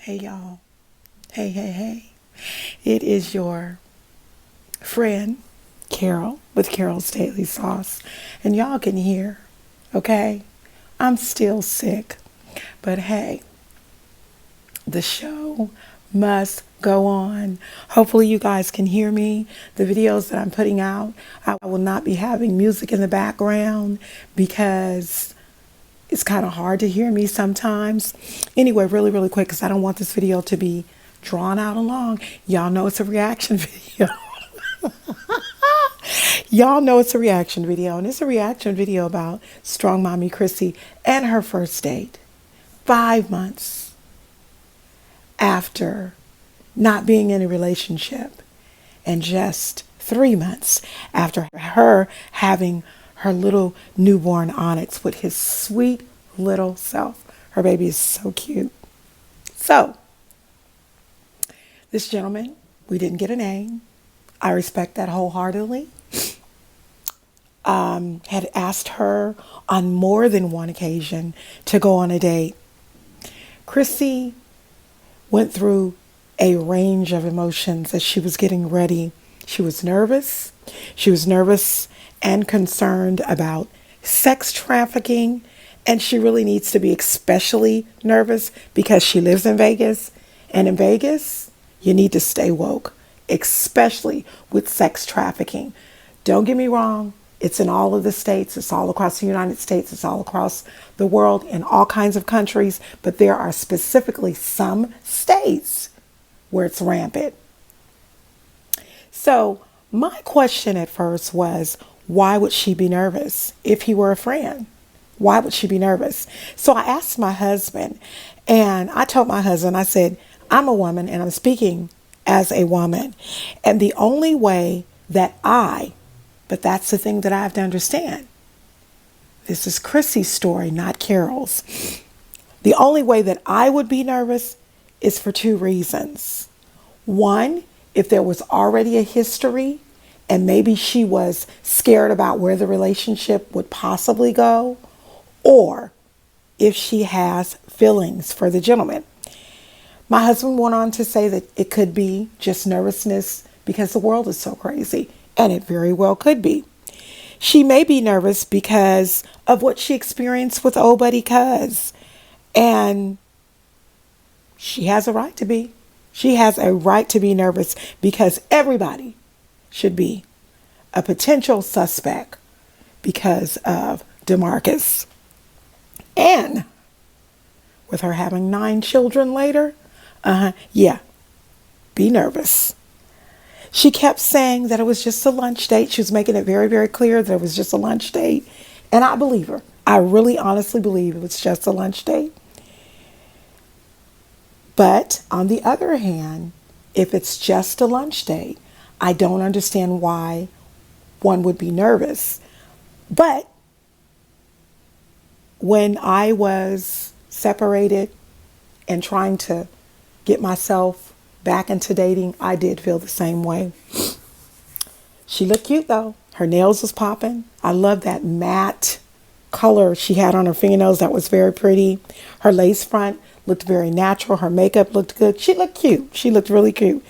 Hey y'all. Hey, hey, hey. It is your friend, Carol, with Carol's Daily Sauce. And y'all can hear, okay? I'm still sick. But hey, the show must go on. Hopefully you guys can hear me. The videos that I'm putting out, I will not be having music in the background because it's kind of hard to hear me sometimes. Anyway, really quick, because I don't want this video to be drawn out and long. Y'all know it's a reaction video. Y'all know it's a reaction video, and it's a reaction video about StrongMommy Chrissy and her first date. 5 months after not being in a relationship, and just 3 months after her having her little newborn Onyx with his sweet little self. Her baby is so cute. So, this gentleman, we didn't get a name. I respect that wholeheartedly. Had asked her on more than one occasion to go on a date. Chrissy went through a range of emotions as she was getting ready. She was nervous. She was nervous and concerned about sex trafficking. And she really needs to be especially nervous because she lives in Vegas. And in Vegas, you need to stay woke, especially with sex trafficking. Don't get me wrong. It's in all of the states. It's all across the United States. It's all across the world in all kinds of countries. But there are specifically some states where it's rampant. So my question at first was, why would she be nervous if he were a friend? Why would she be nervous? So I asked my husband, and I told my husband, I said, I'm a woman and I'm speaking as a woman. And the only way that but that's the thing that I have to understand. This is Chrissy's story, not Carol's. The only way that I would be nervous is for two reasons. One, if there was already a history and maybe she was scared about where the relationship would possibly go, or if she has feelings for the gentleman. My husband went on to say that it could be just nervousness because the world is so crazy, and it very well could be. She may be nervous because of what she experienced with Ole Buddy Cuz, and she has a right to be. She has a right to be nervous because everybody should be a potential suspect because of DeMarcus. And with her having 9 children later, yeah, be nervous. She kept saying that it was just a lunch date. She was making it very clear that it was just a lunch date. And I believe her. I really honestly believe it was just a lunch date. But on the other hand, if it's just a lunch date, I don't understand why one would be nervous. But when I was separated and trying to get myself back into dating, I did feel the same way. She looked cute though. Her nails was popping. I love that matte color she had on her fingernails. That was very pretty. Her lace front looked very natural. Her makeup looked good. She looked cute. She looked really cute.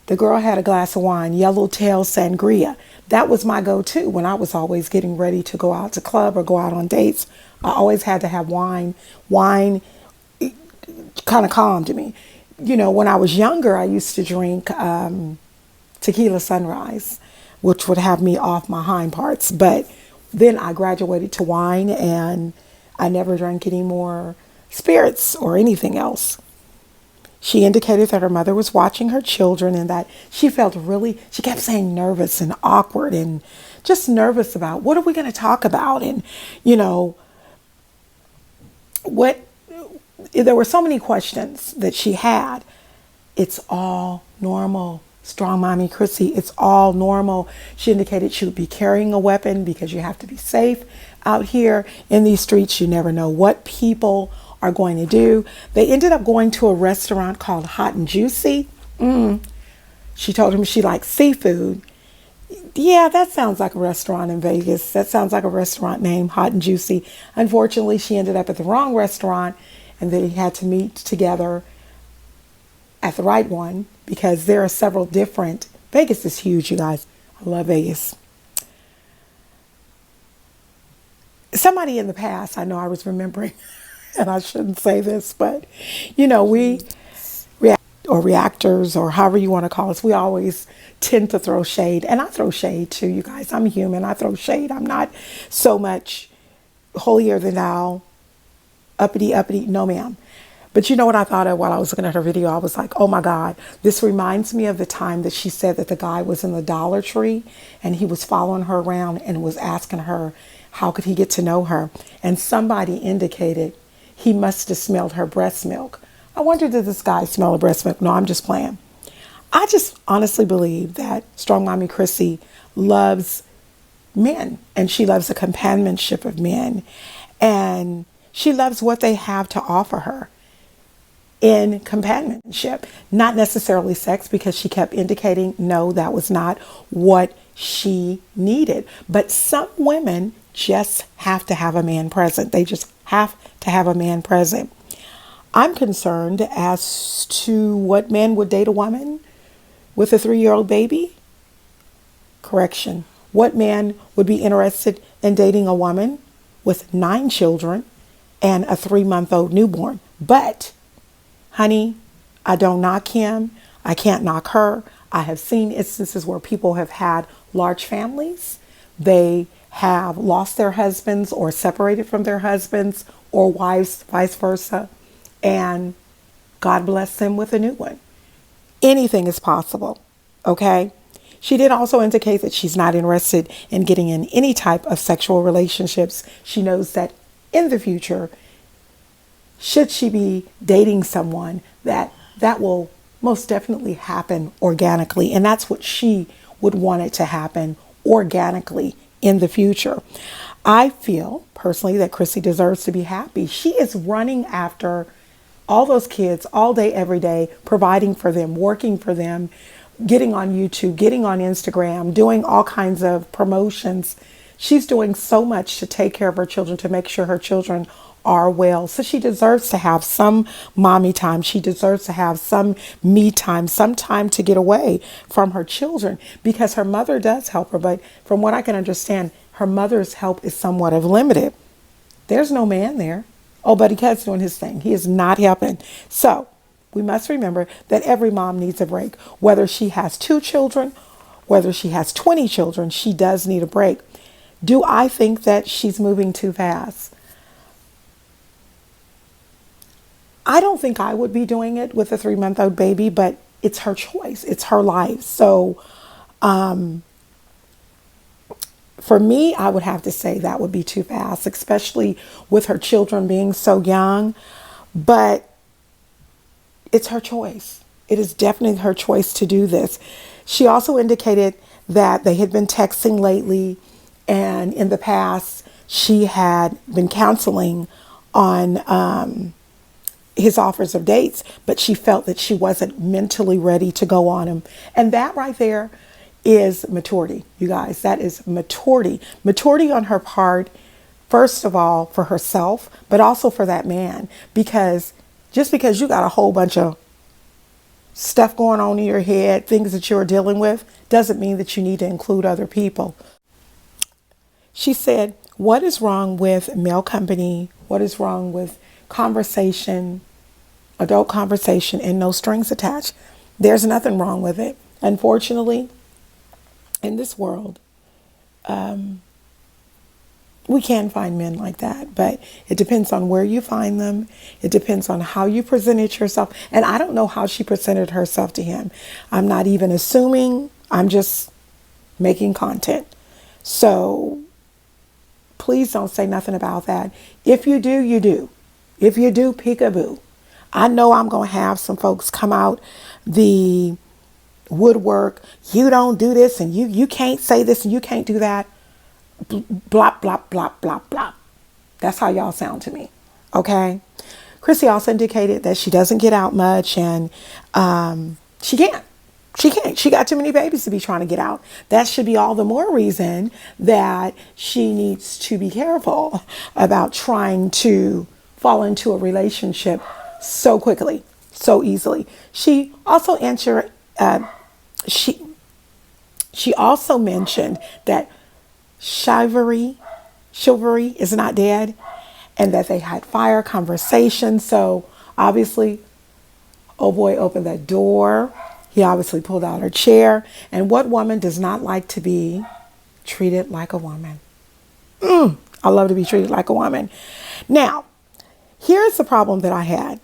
The girl had a glass of wine, Yellowtail Sangria. That was my go-to when I was always getting ready to go out to club or go out on dates. I always had to have wine. Wine kind of calmed me. You know, when I was younger, I used to drink tequila sunrise, which would have me off my hind parts. But then I graduated to wine and I never drank any more spirits or anything else. She indicated that her mother was watching her children and that she felt she kept saying nervous and awkward and just nervous about what are we going to talk about? And, you know, there were so many questions that she had. It's all normal. StrongMommy Chrissy, it's all normal. She indicated she would be carrying a weapon because you have to be safe out here in these streets. You never know what people are going to do. They ended up going to a restaurant called Hot and Juicy. She told him she likes seafood. Yeah, that sounds like a restaurant in Vegas. That sounds like a restaurant named Hot and Juicy. Unfortunately, she ended up at the wrong restaurant and they had to meet together at the right one, because there are several different. Vegas is huge, you guys. I love Vegas. Somebody in the past, I know I was remembering, and I shouldn't say this, but we reactors, or however you want to call us, we always tend to throw shade. And I throw shade too, you guys. I'm human. I throw shade. I'm not so much holier than thou, uppity. No, ma'am. But you know what I thought of while I was looking at her video? I was like, oh my God, this reminds me of the time that she said that the guy was in the Dollar Tree and he was following her around and was asking her, how could he get to know her? And somebody indicated he must have smelled her breast milk. I wonder, did this guy smell her breast milk? No, I'm just playing. I just honestly believe that StrongMommy Chrissy loves men, and she loves the companionship of men, and she loves what they have to offer her in companionship, not necessarily sex, because she kept indicating no, that was not what she needed. But some women just have to have a man present. They just have to have a man present. I'm concerned as to what man would date a woman with a 3-year-old baby. Correction. What man would be interested in dating a woman with 9 children and a 3-month-old newborn? But honey, I don't knock him. I can't knock her. I have seen instances where people have had large families. They have lost their husbands or separated from their husbands, or wives, vice versa. And God bless them with a new one. Anything is possible. Okay. She did also indicate that she's not interested in getting in any type of sexual relationships. She knows that in the future, should she be dating someone, that will most definitely happen organically. And that's what she would want it to happen organically in the future. I feel personally that Chrissy deserves to be happy. She is running after all those kids all day, every day, providing for them, working for them, getting on YouTube, getting on Instagram, doing all kinds of promotions. She's doing so much to take care of her children, to make sure her children are well. So she deserves to have some mommy time. She deserves to have some me time, some time to get away from her children, because her mother does help her. But from what I can understand, her mother's help is somewhat of limited. There's no man there. Ole Buddy Cuz doing his thing. He is not helping. So we must remember that every mom needs a break. Whether she has 2 children, whether she has 20 children, she does need a break. Do I think that she's moving too fast? I don't think I would be doing it with a 3-month-old baby, but it's her choice. It's her life. So for me, I would have to say that would be too fast, especially with her children being so young. But it's her choice. It is definitely her choice to do this. She also indicated that they had been texting lately, and in the past, she had been counseling on his offers of dates, but she felt that she wasn't mentally ready to go on him. And that right there is maturity, you guys. That is maturity. Maturity on her part, first of all, for herself, but also for that man. Because just because you got a whole bunch of stuff going on in your head, things that you're dealing with, doesn't mean that you need to include other people. She said, what is wrong with male company? What is wrong with conversation, adult conversation, and no strings attached? There's nothing wrong with it. Unfortunately, in this world, we can find men like that, but it depends on where you find them. It depends on how you presented yourself. And I don't know how she presented herself to him. I'm not even assuming. I'm just making content. So please don't say nothing about that. If you do, you do. If you do, peekaboo. I know I'm going to have some folks come out the woodwork. You don't do this, and you can't say this, and you can't do that. Blop, blop, blop, blop, blop. That's how y'all sound to me. Okay. Chrissy also indicated that she doesn't get out much, and she can't. She got too many babies to be trying to get out. That should be all the more reason that she needs to be careful about trying to fall into a relationship so quickly. so easily. She also answered, she also mentioned that chivalry is not dead, and that they had fire conversations. So obviously, oh boy opened that door. He obviously pulled out her chair. And what woman does not like to be treated like a woman? I love to be treated like a woman. Now, here's the problem that I had.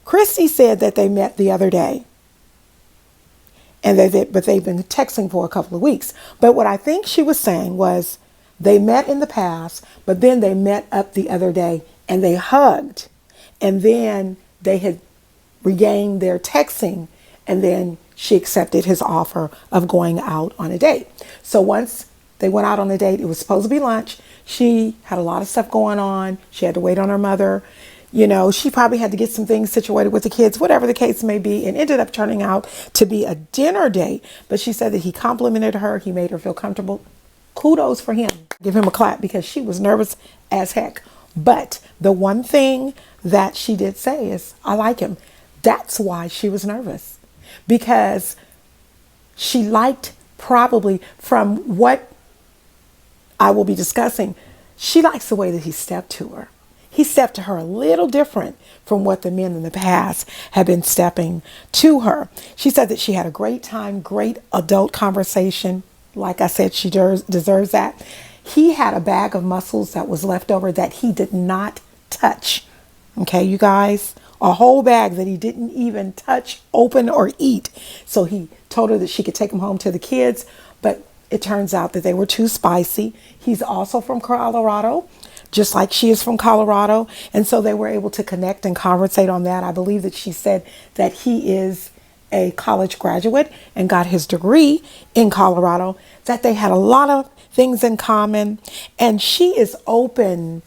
Chrissy said that they met the other day, and but they've been texting for a couple of weeks. But what I think she was saying was they met in the past, but then they met up the other day and they hugged, and then they had regained their texting, and then she accepted his offer of going out on a date. So once they went out on a date, it was supposed to be lunch. She had a lot of stuff going on. She had to wait on her mother. You know, she probably had to get some things situated with the kids, whatever the case may be, and ended up turning out to be a dinner date. But she said that he complimented her. He made her feel comfortable. Kudos for him. Give him a clap, because she was nervous as heck. But the one thing that she did say is, I like him. That's why she was nervous, because she liked, probably from what I will be discussing, she likes the way that he stepped to her. He stepped to her a little different from what the men in the past have been stepping to her. She said that she had a great time, great adult conversation. Like I said, she deserves that. He had a bag of mussels that was left over that he did not touch. Okay, you guys, a whole bag that he didn't even touch, open, or eat. So he told her that she could take them home to the kids, but it turns out that they were too spicy. He's also from Colorado, just like she is from Colorado. And so they were able to connect and conversate on that. I believe that she said that he is a college graduate and got his degree in Colorado, that they had a lot of things in common. And she is open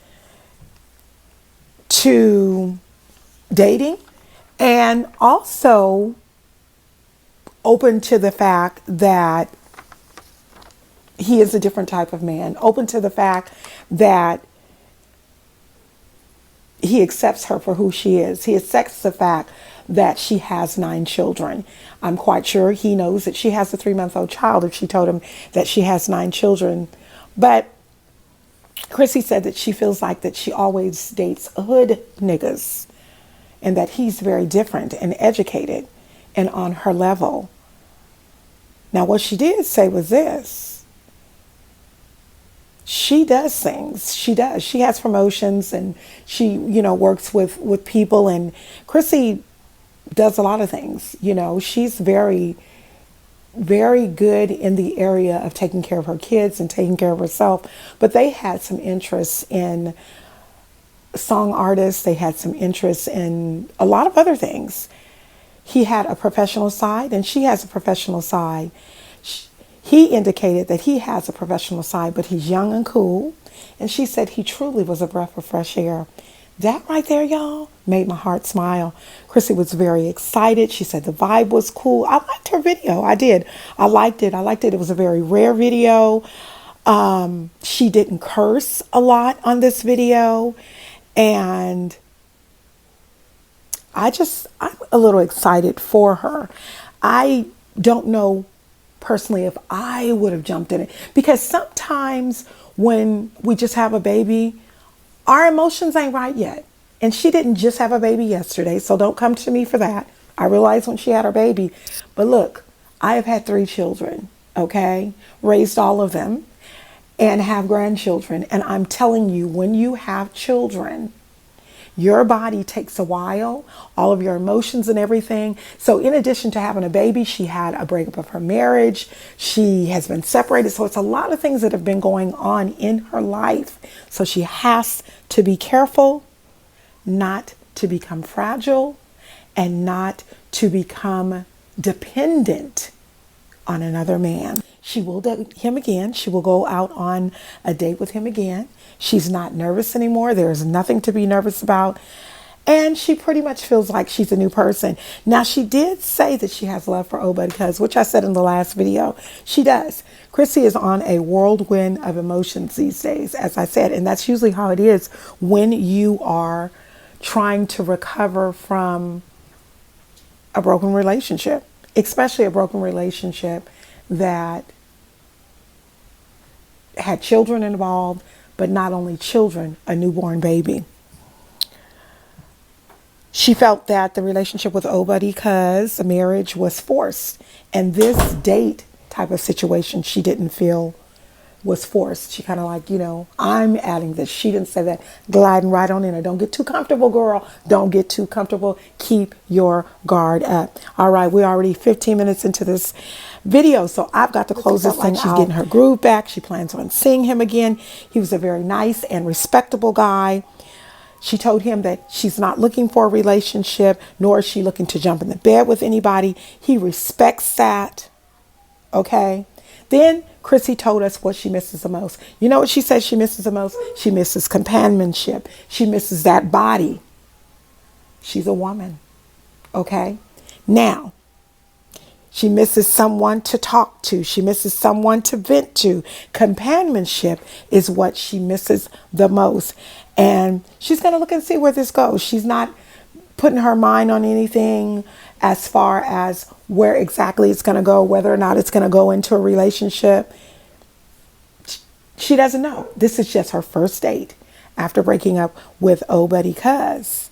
to dating, and also open to the fact that he is a different type of man, open to the fact that he accepts her for who she is. He accepts the fact that she has 9 children. I'm quite sure he knows that she has a 3-month-old child if she told him that she has 9 children. But Chrissy said that she feels like that she always dates hood niggas, and that he's very different and educated and on her level. Now, what she did say was this: she does things. She does. She has promotions, and she, you know, works with people. And Chrissy does a lot of things. You know, she's very, very good in the area of taking care of her kids and taking care of herself. But they had some interests in song artists. They had some interests in a lot of other things. He had a professional side, and she has a professional side. He indicated that he has a professional side, but he's young and cool. And she said he truly was a breath of fresh air. That right there, y'all, made my heart smile. Chrissy was very excited. She said the vibe was cool. I liked her video. I did. I liked it. It was a very rare video. She didn't curse a lot on this video. And I'm a little excited for her. I don't know personally if I would have jumped in it, because sometimes when we just have a baby, our emotions ain't right yet. And she didn't just have a baby yesterday, so don't come to me for that. I realized when she had her baby. But look, I have had 3 children, okay? Raised all of them, and have grandchildren. And I'm telling you, when you have children, your body takes a while, all of your emotions and everything. So in addition to having a baby, she had a breakup of her marriage. She has been separated. So it's a lot of things that have been going on in her life. So she has to be careful not to become fragile and not to become dependent on another man. She will date him again. She will go out on a date with him again. She's not nervous anymore. There's nothing to be nervous about. And she pretty much feels like she's a new person. Now, she did say that she has love for Ole Buddy Cuz, which I said in the last video. She does. Chrissy is on a whirlwind of emotions these days, as I said. And that's usually how it is when you are trying to recover from a broken relationship, especially a broken relationship that had children involved, but not only children, a newborn baby. She felt that the relationship with Ole Buddy Cuz, the marriage, was forced. And this date type of situation, she didn't feel was forced. She kind of like, I'm adding this. She didn't say that. Gliding right on in her. Don't get too comfortable, girl. Don't get too comfortable. Keep your guard up. All right, we're already 15 minutes into this video, so I've got to close this thing out. She's getting her groove back. She plans on seeing him again. He was a very nice and respectable guy. She told him that she's not looking for a relationship, nor is she looking to jump in the bed with anybody. He respects that. Okay. Then Chrissy told us what she misses the most. You know what she says she misses the most? She misses companionship. She misses that body. She's a woman. Okay. Now, she misses someone to talk to. She misses someone to vent to. Companionship is what she misses the most. And she's going to look and see where this goes. She's not putting her mind on anything as far as where exactly it's going to go, whether or not it's going to go into a relationship. She doesn't know. This is just her first date after breaking up with Ole Buddy Cuz.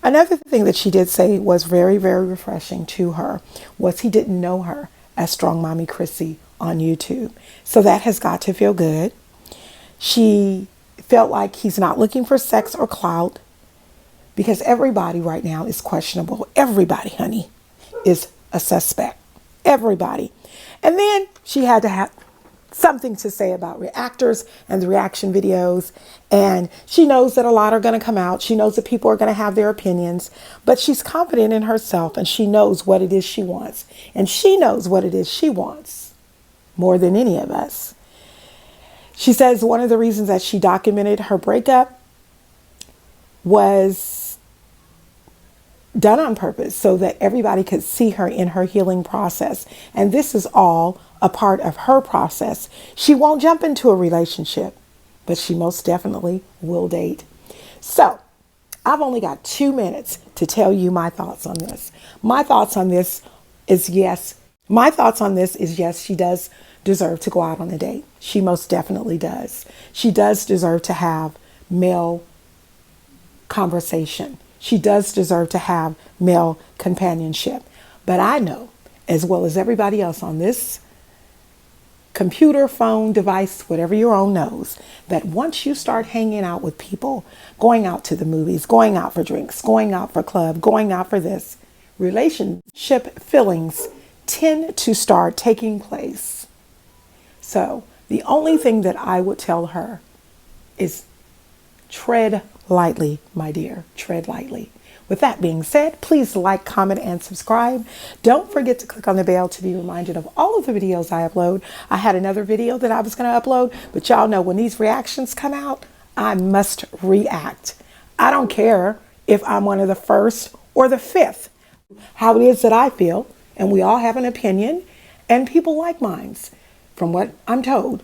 Another thing that she did say was very, very refreshing to her was he didn't know her as StrongMommy Chrissy on YouTube. So that has got to feel good. She felt like he's not looking for sex or clout, because everybody right now is questionable. Everybody, honey, is a suspect. Everybody. And then she had to have something to say about reactors and the reaction videos. And she knows that a lot are going to come out. She knows that people are going to have their opinions, but she's confident in herself and she knows what it is she wants. And she knows what it is she wants more than any of us. She says one of the reasons that she documented her breakup was done on purpose so that everybody could see her in her healing process. And this is all a part of her process. She won't jump into a relationship, but she most definitely will date. So I've only got 2 minutes to tell you my thoughts on this. My thoughts on this is yes. My thoughts on this is yes, she does deserve to go out on a date. She most definitely does. She does deserve to have male conversation. She does deserve to have male companionship. But I know, as well as everybody else on this computer, phone, device, whatever your own knows, that once you start hanging out with people, going out to the movies, going out for drinks, going out for club, going out for this, relationship feelings tend to start taking place. So the only thing that I would tell her is tread lightly, my dear, tread lightly. With that being said, please like, comment, and subscribe. Don't forget to click on the bell to be reminded of all of the videos I upload. I had another video that I was going to upload, but y'all know when these reactions come out, I must react. I don't care if I'm one of the first or the fifth. How it is that I feel, and we all have an opinion, and people like mine, from what I'm told.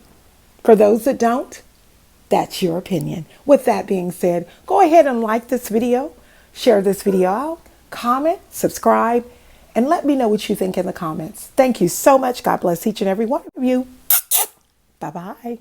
For those that don't, that's your opinion. With that being said, go ahead and like this video, share this video out, comment, subscribe, and let me know what you think in the comments. Thank you so much. God bless each and every one of you. Bye-bye.